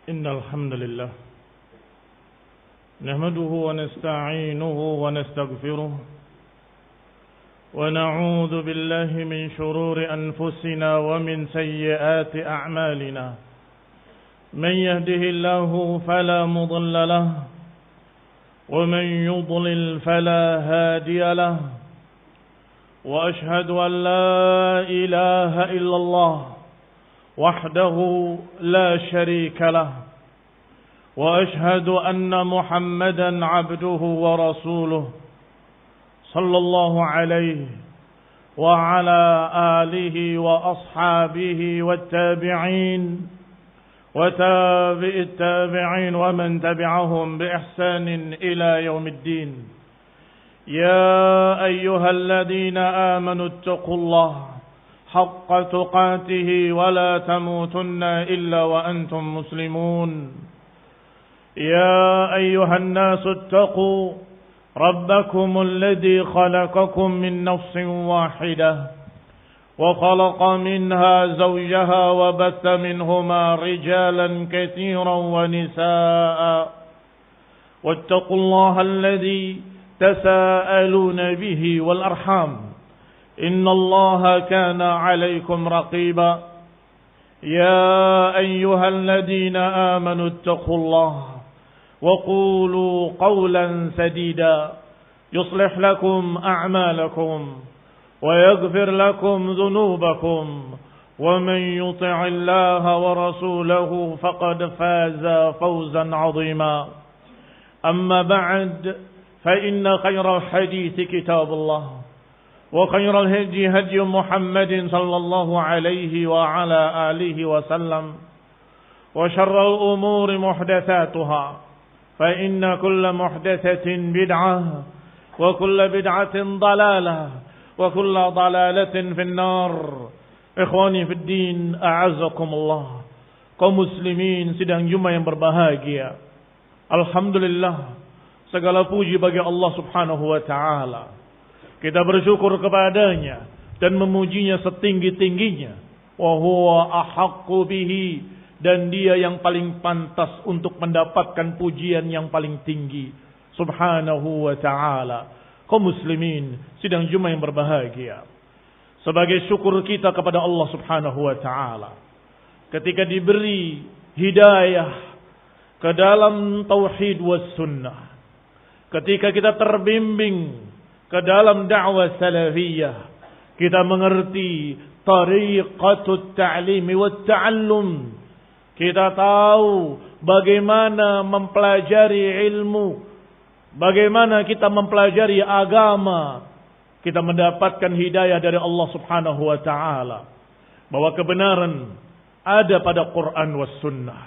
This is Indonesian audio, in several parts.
إن الحمد لله نحمده ونستعينه ونستغفره ونعوذ بالله من شرور أنفسنا ومن سيئات أعمالنا من يهده الله فلا مضل له ومن يضلل فلا هادي له وأشهد أن لا إله إلا الله وحده لا شريك له وأشهد أن محمدا عبده ورسوله صلى الله عليه وعلى آله وأصحابه والتابعين وتابع التابعين ومن تبعهم بإحسان إلى يوم الدين يا أيها الذين آمنوا اتقوا الله حق تقاته ولا تموتن إلا وأنتم مسلمون يا أيها الناس اتقوا ربكم الذي خلقكم من نفس واحدة وخلق منها زوجها وبث منهما رجالا كثيرا ونساء واتقوا الله الذي تساءلون به والأرحام إن الله كان عليكم رقيبا يا أيها الذين آمنوا اتقوا الله وقولوا قولا سديدا يصلح لكم أعمالكم ويغفر لكم ذنوبكم ومن يطع الله ورسوله فقد فاز فوزا عظيما أما بعد فإن خير الحديث كتاب الله وخير الهدي هدي محمد صلى الله عليه وعلى آله وسلم وشر الأمور محدثاتها فإن كل محدثة بدعة وكل بدعة ضلالة وكل ضلالة في النار. Ikhwani fi din, a'azzakumullah. Kaum muslimin sidang Jumat yang berbahagia. Alhamdulillah, segala puji bagi Allah Subhanahu wa taala. Kita bersyukur kepadanya dan memujinya setinggi-tingginya. Wa huwa ahaqqu bihi, dan dia yang paling pantas untuk mendapatkan pujian yang paling tinggi. Subhanahu wa ta'ala. Kaum muslimin sidang Jumat yang berbahagia, sebagai syukur kita kepada Allah Subhanahu wa ta'ala ketika diberi hidayah ke dalam tauhid was sunnah, ketika kita terbimbing ke dalam dakwah salafiyah, kita mengerti tariqatut ta'limi wat ta'allum. Kita tahu bagaimana mempelajari ilmu, bagaimana kita mempelajari agama. Kita mendapatkan hidayah dari Allah Subhanahu wa taala bahwa kebenaran ada pada Quran was sunnah.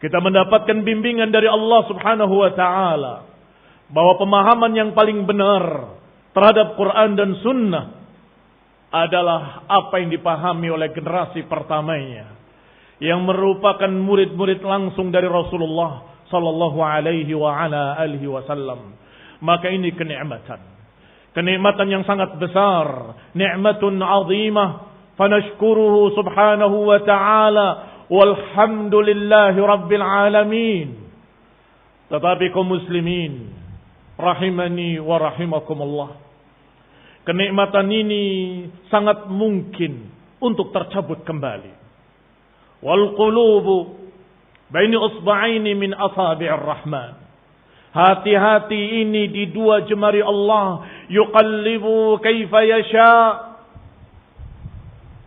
Kita mendapatkan bimbingan dari Allah Subhanahu wa taala bahwa pemahaman yang paling benar terhadap Quran dan sunnah adalah apa yang dipahami oleh generasi pertamanya, yang merupakan murid-murid langsung dari Rasulullah sallallahu alaihi wa ala alihi wasallam. Maka ini kenikmatan yang sangat besar, nikmatun azimah, fanashkuruhu subhanahu wa ta'ala walhamdulillahi rabbil alamin. Tetapi kaum muslimin rahimani wa rahimakumullah, kenikmatan ini sangat mungkin untuk tercabut kembali. Wal qulubu baini usba'aini min asabi'ir rahman. Hati-hati ini di dua jemari Allah, yuqallibu kaifa yasha.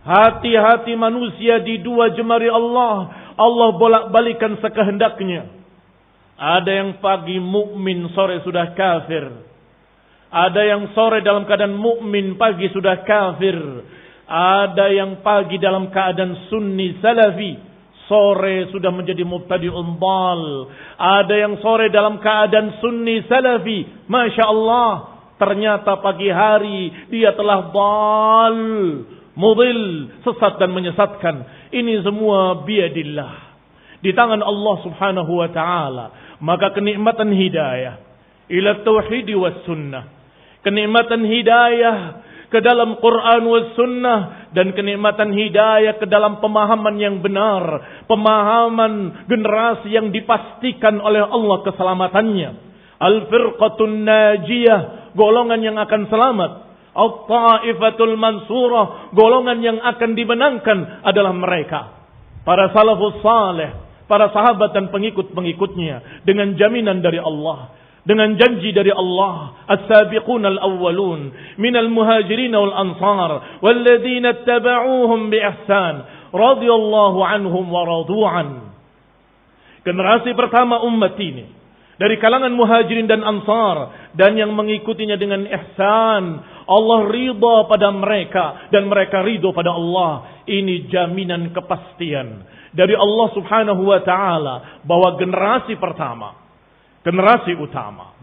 Hati-hati manusia di dua jemari Allah, Allah bolak-balikan sekehendaknya. Ada yang pagi mukmin, sore sudah kafir. Ada yang sore dalam keadaan mukmin, pagi sudah kafir. Ada yang pagi dalam keadaan sunni salafi, sore sudah menjadi mubtadi'un dhal. Ada yang sore dalam keadaan sunni salafi, Masya Allah, ternyata pagi hari dia telah dhal, mudil, sesat dan menyesatkan. Ini semua biadillah, di tangan Allah Subhanahu wa ta'ala. Maka kenikmatan hidayah ila tauhid was sunnah, kenikmatan hidayah ke dalam Quran was sunnah, dan kenikmatan hidayah ke dalam pemahaman yang benar, pemahaman generasi yang dipastikan oleh Allah keselamatannya. Al-firqatun najiyah, golongan yang akan selamat. Al-ta'ifatul mansurah, golongan yang akan dimenangkan adalah mereka, para salafus saleh, para sahabat dan pengikut-pengikutnya, dengan jaminan dari Allah, dengan janji dari Allah. As-sabiqun al-awwalun minal muhajirin wal ansar walladzina ittaba'uuhum bi ihsan radhiyallahu anhum wa radu'an. Generasi pertama umat ini dari kalangan muhajirin dan ansar, dan yang mengikutinya dengan ihsan. Allah ridha pada mereka dan mereka ridha pada Allah. Ini jaminan kepastian dari Allah subhanahu wa ta'ala bahwa generasi pertama, generasi utama,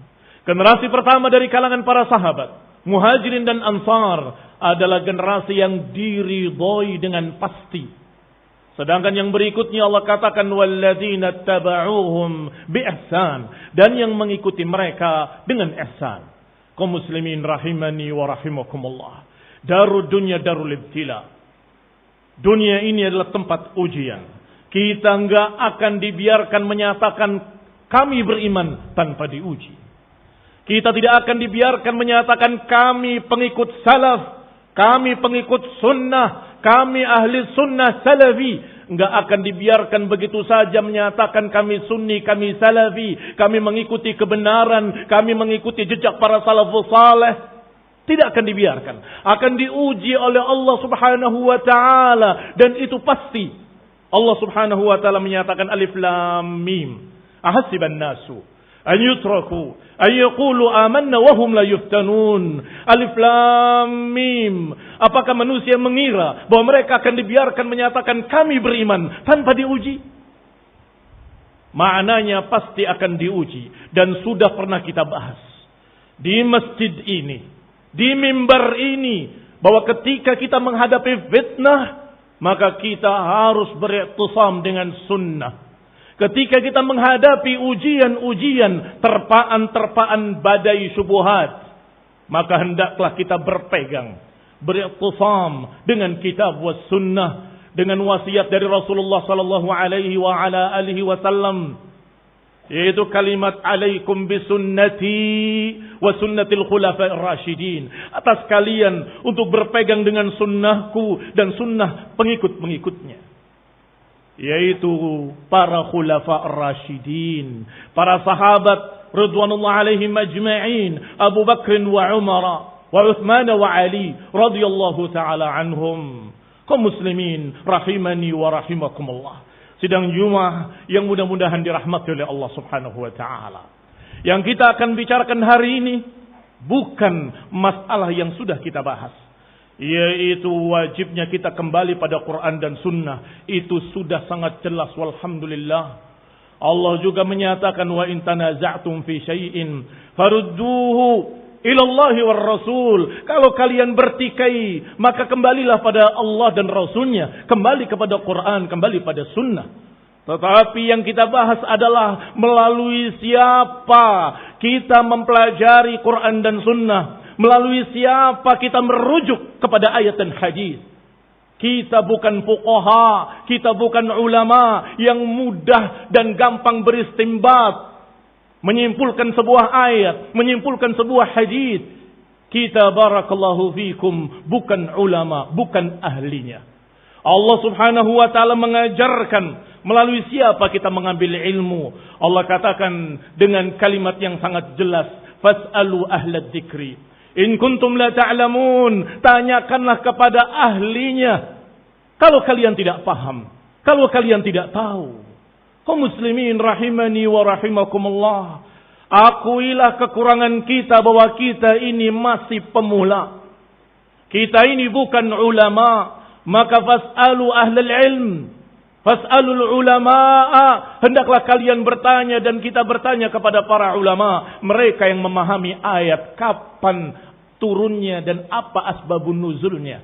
generasi pertama dari kalangan para sahabat muhajirin dan ansar adalah generasi yang diridhoi dengan pasti. Sedangkan yang berikutnya Allah katakan walladzina taba'uuhum bi ihsan, dan yang mengikuti mereka dengan ihsan. Kaum muslimin rahimani wa rahimakumullah. Darud dunya darul ibtila. Dunia ini adalah tempat ujian. Kita enggak akan dibiarkan menyatakan kami beriman tanpa diuji. Kita tidak akan dibiarkan menyatakan kami pengikut salaf, kami pengikut sunnah, kami ahli sunnah salafi. Enggak akan dibiarkan begitu saja menyatakan kami sunni, kami salafi, kami mengikuti kebenaran, kami mengikuti jejak para salafus saleh. Tidak akan dibiarkan. Akan diuji oleh Allah subhanahu wa ta'ala. Dan itu pasti. Allah subhanahu wa ta'ala menyatakan alif lam mim. Ahasiban nasu an yutraku an yaqulu amanna wa hum la yuftanun. Alif lam mim. Apakah manusia mengira bahwa mereka akan dibiarkan menyatakan kami beriman tanpa diuji? Maknanya pasti akan diuji, dan sudah pernah kita bahas di masjid ini, di mimbar ini, bahwa ketika kita menghadapi fitnah, maka kita harus beriktisam dengan sunnah. Ketika kita menghadapi ujian-ujian, terpaan-terpaan badai syubhat, maka hendaklah kita berpegang, beriktisam dengan kitab was sunnah, dengan wasiat dari Rasulullah sallallahu alaihi wa ala alihi wasallam, yaitu kalimat alaikum bisunnati wa sunnatil khulafa'ir rasyidin. Atas kalian untuk berpegang dengan sunnahku dan sunnah pengikut-pengikutnya, yaitu para khulafa'ir rasyidin, para sahabat ridwanullah alaihim ajma'in, Abu Bakr wa Umar wa Uthman wa Ali radhiyallahu ta'ala anhum. Kaum muslimin rahimani wa rahimakumullah. Sidang Jumat yang mudah-mudahan dirahmati oleh Allah subhanahu wa ta'ala. Yang kita akan bicarakan hari ini bukan masalah yang sudah kita bahas, yaitu wajibnya kita kembali pada Quran dan Sunnah. Itu sudah sangat jelas, walhamdulillah. Allah juga menyatakan wa in tanaza'tum fi syai'in farudduhu ilallahi war rasul. Kalau kalian bertikai, maka kembalilah pada Allah dan Rasulnya, kembali kepada Quran, kembali pada Sunnah. Tetapi yang kita bahas adalah melalui siapa kita mempelajari Quran dan Sunnah, melalui siapa kita merujuk kepada ayat dan hadis. Kita bukan fuqaha, kita bukan ulama yang mudah dan gampang beristimbat, menyimpulkan sebuah ayat, menyimpulkan sebuah hadis. Kita barakallahu fikum bukan ulama, bukan ahlinya. Allah subhanahu wa ta'ala mengajarkan melalui siapa kita mengambil ilmu. Allah katakan dengan kalimat yang sangat jelas, fas'alu ahlad dzikri in kuntum la ta'lamun. Tanyakanlah kepada ahlinya kalau kalian tidak paham, kalau kalian tidak tahu. Kaum muslimin rahimani wa rahimakumullah, akuilah kekurangan kita bahwa kita ini masih pemula. Kita ini bukan ulama. Maka fas'alu ahlal ilm, fas'alul ulama'a. Hendaklah kalian bertanya dan kita bertanya kepada para ulama, mereka yang memahami ayat, kapan turunnya dan apa asbabun nuzulnya.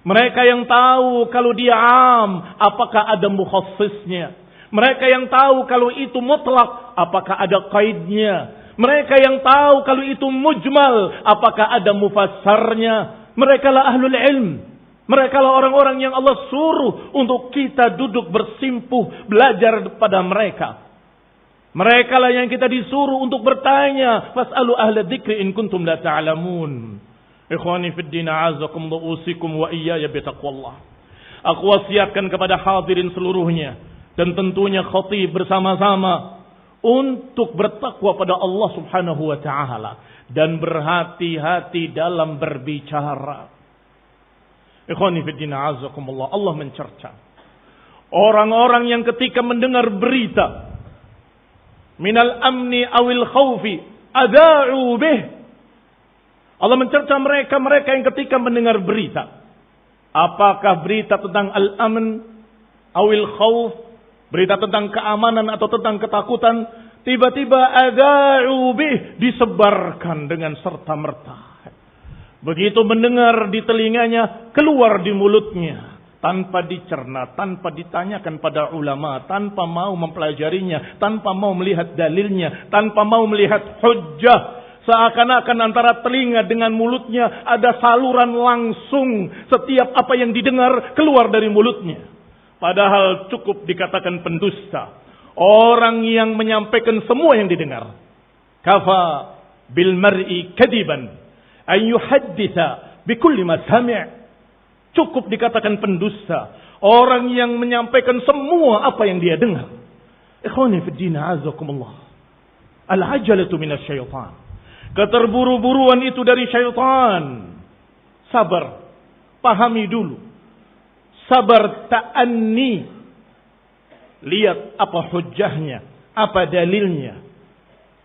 Mereka yang tahu kalau dia am, apakah ada mukhassisnya. Mereka yang tahu kalau itu mutlak, apakah ada qaidnya. Mereka yang tahu kalau itu mujmal, apakah ada mufassarnya. Merekalah ahlul ilm. Merekalah orang-orang yang Allah suruh untuk kita duduk bersimpuh belajar pada mereka. Merekalah yang kita disuruh untuk bertanya. Fas'alu ahla dzikri in kuntum la ta'lamun. Ikhwani fid din, a'azakum usikum wa iyaya bitaqwallah. Aku wasiatkan kepada hadirin seluruhnya dan tentunya khatib bersama-sama untuk bertakwa pada Allah Subhanahu wa taala dan berhati-hati dalam berbicara. Ikhwani fid din, a'azakumullah. Allah mencerca orang-orang yang ketika mendengar berita minal amni awil khawfi ada'u bih. Allah mencerca mereka yang ketika mendengar berita, apakah berita tentang al-amn awil khawf, berita tentang keamanan atau tentang ketakutan, tiba-tiba ada'u bih, disebarkan dengan serta-merta. Begitu mendengar di telinganya, keluar di mulutnya. Tanpa dicerna, tanpa ditanyakan pada ulama, tanpa mau mempelajarinya, tanpa mau melihat dalilnya, tanpa mau melihat hujjah. Seakan-akan antara telinga dengan mulutnya ada saluran langsung. Setiap apa yang didengar keluar dari mulutnya. Padahal cukup dikatakan pendusta. Orang yang menyampaikan semua yang didengar. Kafa bil mar'i kadiban an yuhadditha bikulli ma sami'. Cukup dikatakan pendusta orang yang menyampaikan semua apa yang dia dengar. Ikhwani fid din, azakumullah. Al-ajalatu minasyaitan. Keterburu-buruan itu dari syaitan. Sabar, pahami dulu. Sabar, ta'anni. Lihat apa hujjahnya, apa dalilnya.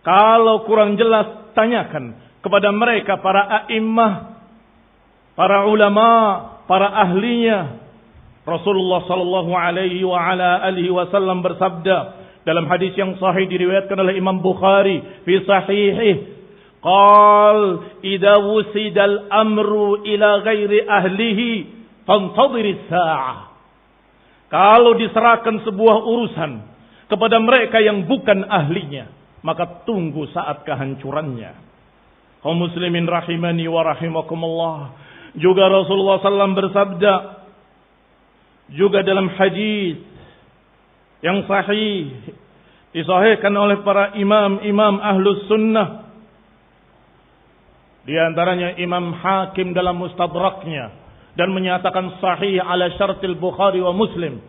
Kalau kurang jelas, tanyakan kepada mereka, para a'immah, para ulama, para ahlinya. Rasulullah sallallahu alaihi wa ala alihi wasallam bersabda dalam hadis yang sahih diriwayatkan oleh Imam Bukhari fi sahihih, qal idza wusidal amru ila ghairi ahlihi fantadhiris sa'ah. Kalau diserahkan sebuah urusan kepada mereka yang bukan ahlinya, maka tunggu saat kehancurannya. Kaum muslimin rahimani wa rahimakumullah. Juga Rasulullah SAW bersabda, juga dalam hadis yang sahih, disahihkan oleh para imam ahlus sunnah. Di antaranya Imam Hakim dalam Mustadraknya, dan menyatakan sahih ala syartil Bukhari wa Muslim.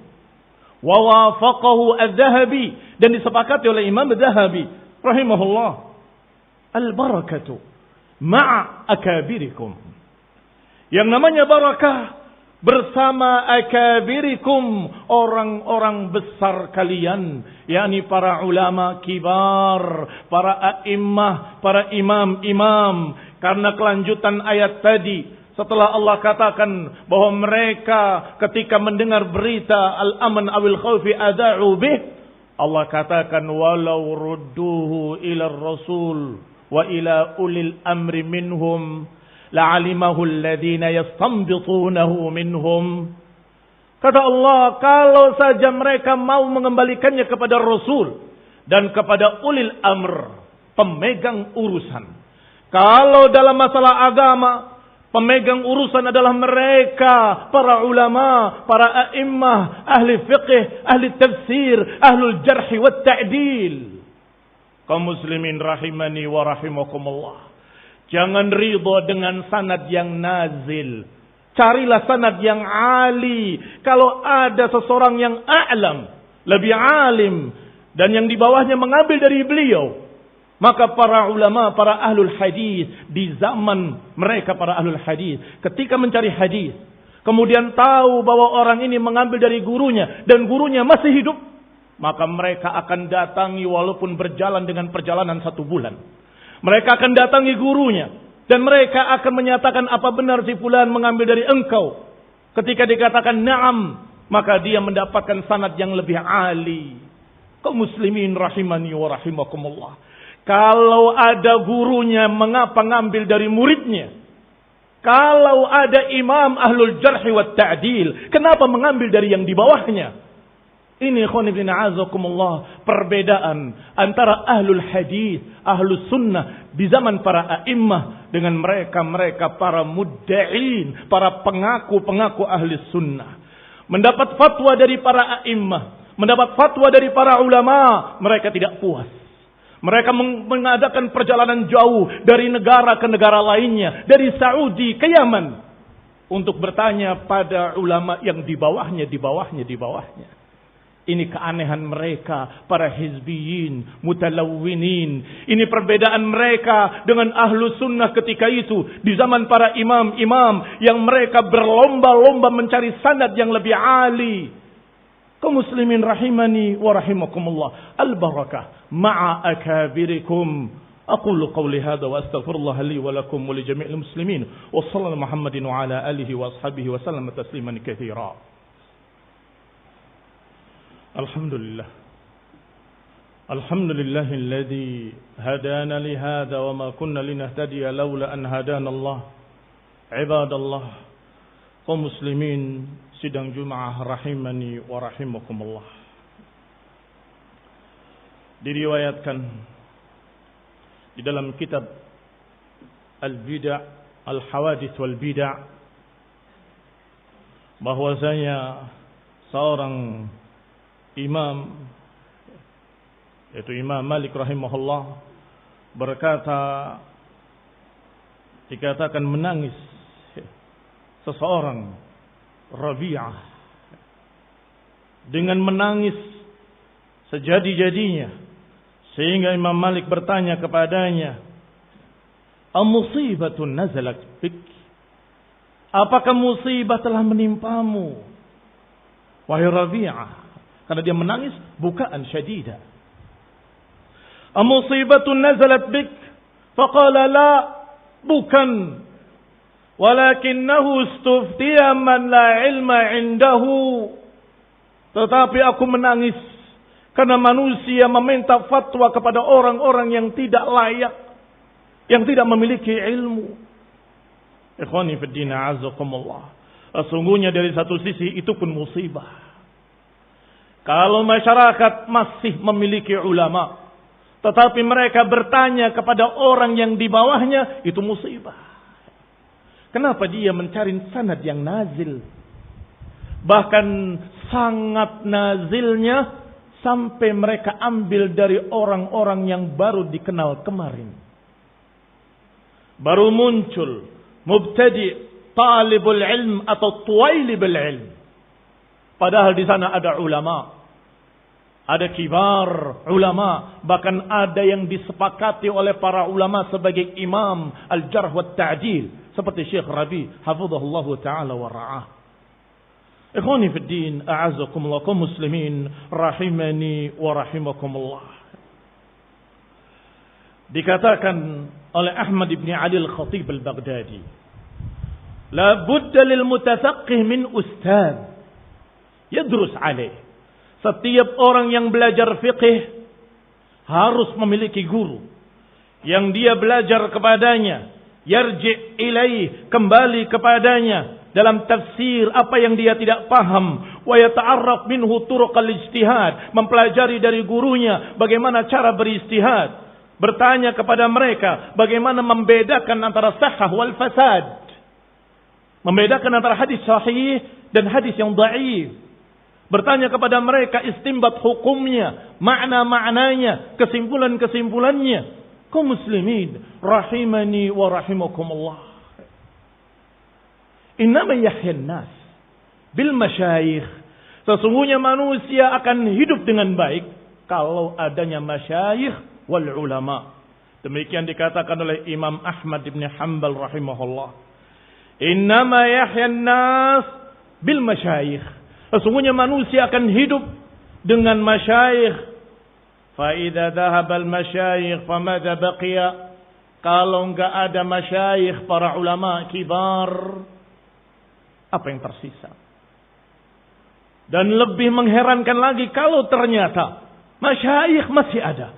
Wa wafaqahu adz-Dzahabi, dan disepakati oleh Imam adz-Dzahabi rahimahullah. Al-barakatu ma'a akabirikum. Yang namanya barakah bersama akabirikum, orang-orang besar kalian, yakni para ulama kibar, para a'immah, para imam-imam. Karena kelanjutan ayat tadi, setelah Allah katakan bahwa mereka ketika mendengar berita al-aman awil khawfi ada'u bih, Allah katakan walau rudduhu ila rasul wa ila ulil amri minhum la'alimahu alladhina yastanbitunahu minhum. Kata Allah, kalau saja mereka mau mengembalikannya kepada Rasul dan kepada ulil amr, pemegang urusan. Kalau dalam masalah agama, pemegang urusan adalah mereka, para ulama, para a'immah, ahli fiqh, ahli tafsir, ahlul jarhi wa ta'dil. Kaum muslimin rahimani wa rahimakumullah. Jangan ridha dengan sanad yang nazil. Carilah sanad yang ali. Kalau ada seseorang yang a'lam, lebih alim, dan yang di bawahnya mengambil dari beliau, maka para ulama, para ahlul hadis di zaman mereka, para ahlul hadis, ketika mencari hadis, kemudian tahu bahwa orang ini mengambil dari gurunya dan gurunya masih hidup, maka mereka akan datangi walaupun berjalan dengan perjalanan 1 bulan. Mereka akan datangi gurunya dan mereka akan menyatakan, apa benar si fulan mengambil dari engkau? Ketika dikatakan na'am, maka dia mendapatkan sanad yang lebih ali. Kaum muslimin rahimani wa rahimakumullah. Kalau ada gurunya, mengapa ngambil dari muridnya? Kalau ada imam ahlul jarhi wa ta'dil, kenapa mengambil dari yang di bawahnya? Ini khonibina azakumullah, perbedaan antara ahlul hadis, ahlus sunnah di zaman para a'immah dengan mereka para mudda'in, para pengaku-pengaku ahli sunnah. Mendapat fatwa dari para a'immah, mendapat fatwa dari para ulama, mereka tidak puas. Mereka mengadakan perjalanan jauh dari negara ke negara lainnya, dari Saudi ke Yaman, untuk bertanya pada ulama yang di bawahnya. Ini keanehan mereka, para hizbiyin, mutalawwinin. Ini perbedaan mereka dengan ahlu sunnah ketika itu. Di zaman para imam-imam yang mereka berlomba-lomba mencari sanad yang lebih ali. Kaum muslimin rahimani wa rahimakumullah. Al-barakah ma'a akabirikum. أقول قولي هذا وأستغفر الله لي ولكم ولجميع المسلمين وصلى الله محمد وعلى آله وأصحابه وسلم تسليما كثيرا. الحمد لله الذي هدانا لهذا وما كنا لنهتدي لولا أن هدانا الله. عباد الله kaum muslimin sidang Jumat rahimani wa rahimakumullah. Diriwayatkan di dalam kitab Al-Bida' Al-Hawadits wal Bida' bahwasanya seorang imam, yaitu Imam Malik rahimahullah, berkata, dikatakan menangis seseorang Rabi'ah dengan menangis sejadi-jadinya, sehingga Imam Malik bertanya kepadanya, "Amusibatun nazalat bik?" Apakah musibah telah menimpamu wahai Rabi'ah? Karena dia menangis bukaan syadida. "Amusibatun nazalat bik?" Faqala la, bukan. Walakinnahu istuftiya man la ilma indahu. Tetapi aku menangis karena manusia meminta fatwa kepada orang-orang yang tidak layak, yang tidak memiliki ilmu. Ikhwani fid din, a'azzakumullah. Sesungguhnya dari satu sisi itu pun musibah. Kalau masyarakat masih memiliki ulama, tetapi mereka bertanya kepada orang yang di bawahnya, itu musibah. Kenapa dia mencari sanad yang nazil? Bahkan sangat nazilnya sampai mereka ambil dari orang-orang yang baru dikenal kemarin. Baru muncul mubtadi' talibul ilm atau tuwailibul ilm. Padahal di sana ada ulama, ada kibar ulama, bahkan ada yang disepakati oleh para ulama sebagai imam al-jarh wa ta'dil, seperti Syekh Rabi hafizahullah taala wa ra'ah. Ikhwani fid din, a'azzakumullah, kaum muslimin rahimani wa rahimakumullah. Dikatakan oleh Ahmad ibn Ali al-Khatib al-Baghdadi, la budda lil mutafaqqih min ustad yadrus alaih. Setiap orang yang belajar fiqh harus memiliki guru yang dia belajar kepadanya, yarji' ilaih, kembali kepadanya dalam tafsir apa yang dia tidak paham, wa yata'arraf minhu turuqal ijtihad, mempelajari dari gurunya bagaimana cara beristihad, bertanya kepada mereka bagaimana membedakan antara sahih wal fasad, membedakan antara hadis sahih dan hadis yang dhaif, bertanya kepada mereka istinbat hukumnya, makna-maknanya, kesimpulan-kesimpulannya. Kaum muslimin rahimani wa rahimakumullah. Innama yahyan nas bil masyayikh. Sesungguhnya manusia akan hidup dengan baik kalau adanya masyayikh wal ulama. Demikian dikatakan oleh Imam Ahmad bin Hanbal rahimahullah. Innama yahyan nas bil masyayikh. Sesungguhnya manusia akan hidup dengan masyayikh. Fa idza dhahaba al masyayikh famadha baqiya? Kalau enggak ada masyayikh para ulama kibar, apa yang tersisa? Dan lebih mengherankan lagi kalau ternyata masyayikh masih ada,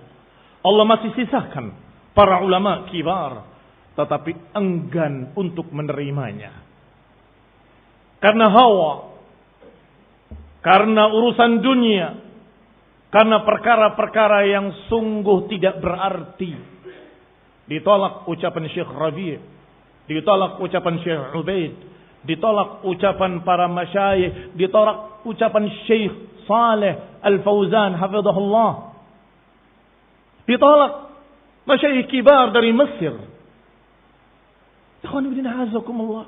Allah masih sisakan para ulama kibar, tetapi enggan untuk menerimanya. Karena hawa, karena urusan dunia, karena perkara-perkara yang sungguh tidak berarti. ditolak ucapan Syekh Rabi', ditolak ucapan Syekh Ubaid, ditolak ucapan para masyayikh, ditolak ucapan Syekh Saleh Al-Fauzan hafizahullah, ditolak masyayikh kibar dari Mesir. Ikhwan fillah azakumullah.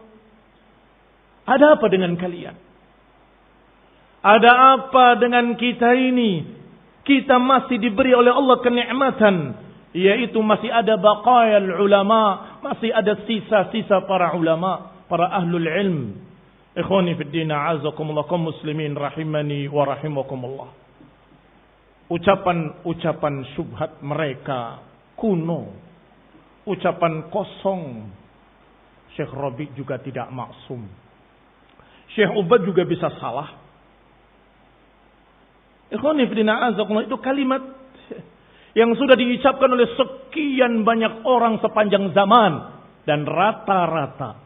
Ada apa dengan kalian? Ada apa dengan kita ini? Kita masih diberi oleh Allah kenikmatan, yaitu masih ada baqayal ulama, masih ada sisa-sisa para ulama, para ahlul ilm. Ikhwani fid din a'azakumullah, kaum muslimin rahimani wa rahimakumullah. Ucapan-ucapan syubhat mereka kuno, ucapan kosong. Syekh Rabi' juga tidak maksum. Syekh Ubad juga bisa salah. Ikhwani fid din a'azakumullah, itu kalimat yang sudah diucapkan oleh sekian banyak orang sepanjang zaman, dan rata-rata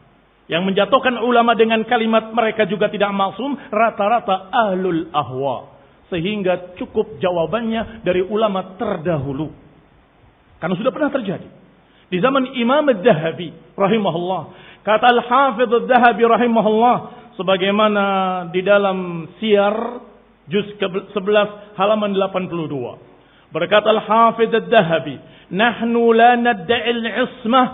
yang menjatuhkan ulama dengan kalimat mereka juga tidak maksum, rata-rata ahlul ahwa. Sehingga cukup jawabannya dari ulama terdahulu. Karena sudah pernah terjadi di zaman Imam Adz-Dzahabi rahimahullah. Kata Al-Hafidz Adz-Dzahabi rahimahullah, sebagaimana di dalam Siyar juz ke-11 halaman 82. Berkata Al-Hafidz Adz-Dzahabi, "Nahnu la nadda'i al-'ismah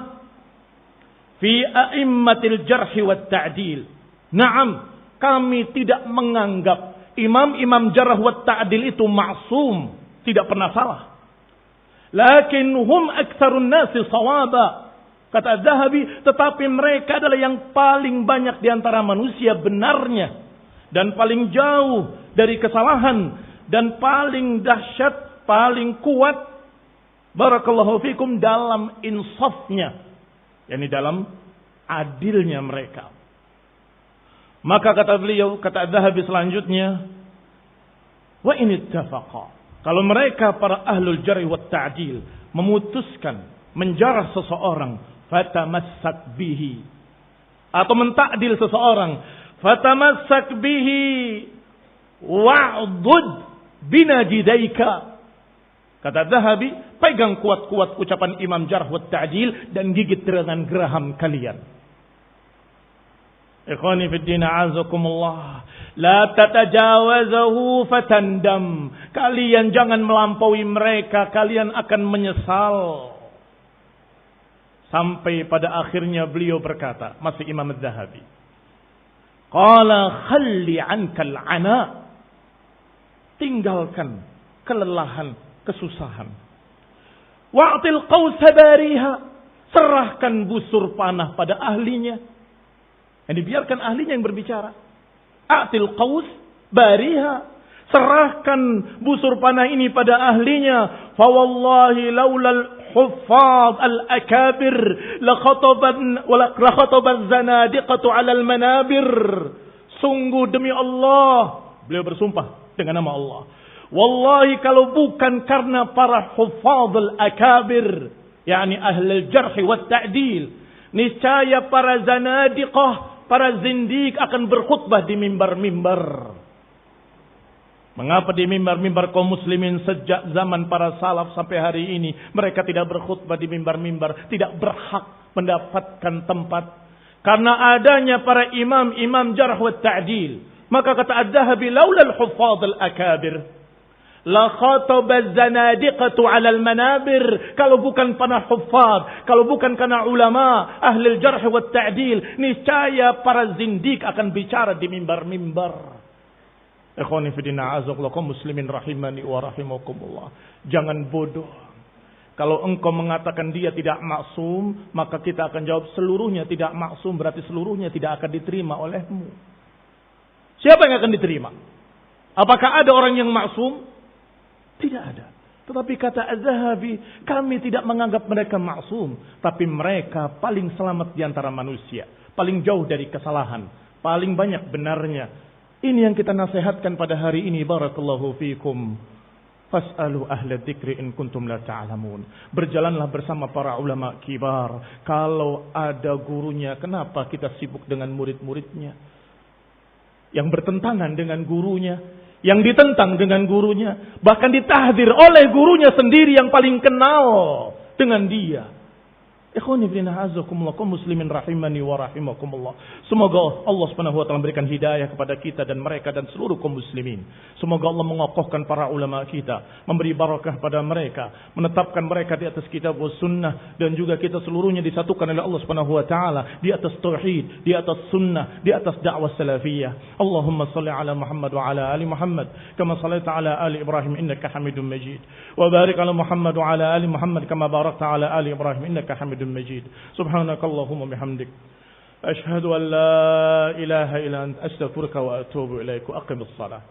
fi a'immatil jarh wat ta'dil." Naam, kami tidak menganggap imam-imam jarh wat ta'dil itu maksum, tidak pernah salah. Lakin hum aktsarun nasi shawaba. Kata Az-Zahabi, tetapi mereka adalah yang paling banyak di antara manusia benarnya, dan paling jauh dari kesalahan, dan paling dahsyat, paling kuat, barakallahu fikum, dalam insafnya, yakni dalam adilnya mereka. Maka kata beliau, kata Az-Zahabi selanjutnya, wa in ittafaqa, kalau mereka para ahlul jarh wat ta'dil memutuskan menjarah seseorang, fatamassak bihi, atau mentakdil seseorang, fatamassak bihi wa'dud binajidaika. Kata Zahabi, pegang kuat-kuat ucapan imam jarh wa ta'dil dan gigit dengan geraham kalian. Ikhwani fid din a'azakumullah, la tatajawazahu fatandam. Kalian jangan melampaui mereka, kalian akan menyesal. Sampai pada akhirnya beliau berkata, masih Imam Az-Zahabi, qala khalli ankal ana, tinggalkan kelelahan, kesusahan. Wa'til qawsa bariha, serahkan busur panah pada ahlinya. Yang dibiarkan ahlinya yang berbicara. A'til qaws bariha, serahkan busur panah ini pada ahlinya. Fa wallahi laulal huffaz al-akabir la khataban zanadiqatu 'ala al-manabir. Sungguh demi Allah, beliau bersumpah dengan nama Allah, wallahi kalau bukan karena para huffazul akabir, yakni ahlul jarh wat ta'dil, niscaya para zanadiqah, para zindiq akan berkhutbah di mimbar-mimbar. Mengapa di mimbar-mimbar kaum muslimin sejak zaman para salaf sampai hari ini mereka tidak berkhutbah di mimbar-mimbar, tidak berhak mendapatkan tempat? Karena adanya para imam-imam jarh wa ta'dil. Maka kata Az-Zahabi, laulal huffaz al-akabir la khataba zanadiqatu 'ala al-manabir. Kalau bukan para huffaz, kalau bukan karena ulama ahli jarh wa ta'dil, niscaya para zindiq akan bicara di mimbar-mimbar. Ikhwani fi din a'azakumullah, kaum muslimin rahimani wa rahimakumullah. Jangan bodoh. Kalau engkau mengatakan dia tidak maksum, maka kita akan jawab seluruhnya tidak maksum, berarti seluruhnya tidak akan diterima olehmu. Siapa yang akan diterima? Apakah ada orang yang maksum? Tidak ada. Tetapi kata Az-Zahabi, kami tidak menganggap mereka maksum, tapi mereka paling selamat di antara manusia, paling jauh dari kesalahan, paling banyak benarnya. Ini yang kita nasihatkan pada hari ini. Barakallahu fiikum. Fas'alu ahla dzikri in kuntum la ta'lamun. Berjalanlah bersama para ulama kibar. Kalau ada gurunya, kenapa kita sibuk dengan murid-muridnya? Yang bertentangan dengan gurunya, yang ditentang dengan gurunya, bahkan ditahdir oleh gurunya sendiri yang paling kenal dengan dia. Ikhwani fillah azakumullah kaum muslimin rahimani wa rahimakumullah. Semoga Allah Subhanahu wa taala memberikan hidayah kepada kita dan mereka dan seluruh kaum muslimin. Semoga Allah mengokohkan para ulama kita, memberi barakah pada mereka, menetapkan mereka di atas kitab was sunnah dan juga kita seluruhnya disatukan oleh Allah Subhanahu wa taala di atas tauhid, di atas sunnah, di atas dakwah salafiyah. Allahumma shalli ala Muhammad wa ala ali Muhammad kama shallaita ala ali Ibrahim innaka Hamidum Majid. Wa barik ala Muhammad wa ala ali Muhammad kama barakta ala ali Ibrahim innaka Hamidum مجيد سبحانك اللهم وبحمدك أشهد أن لا إله إلا أنت أستغفرك وأتوب إليك وأقم الصلاة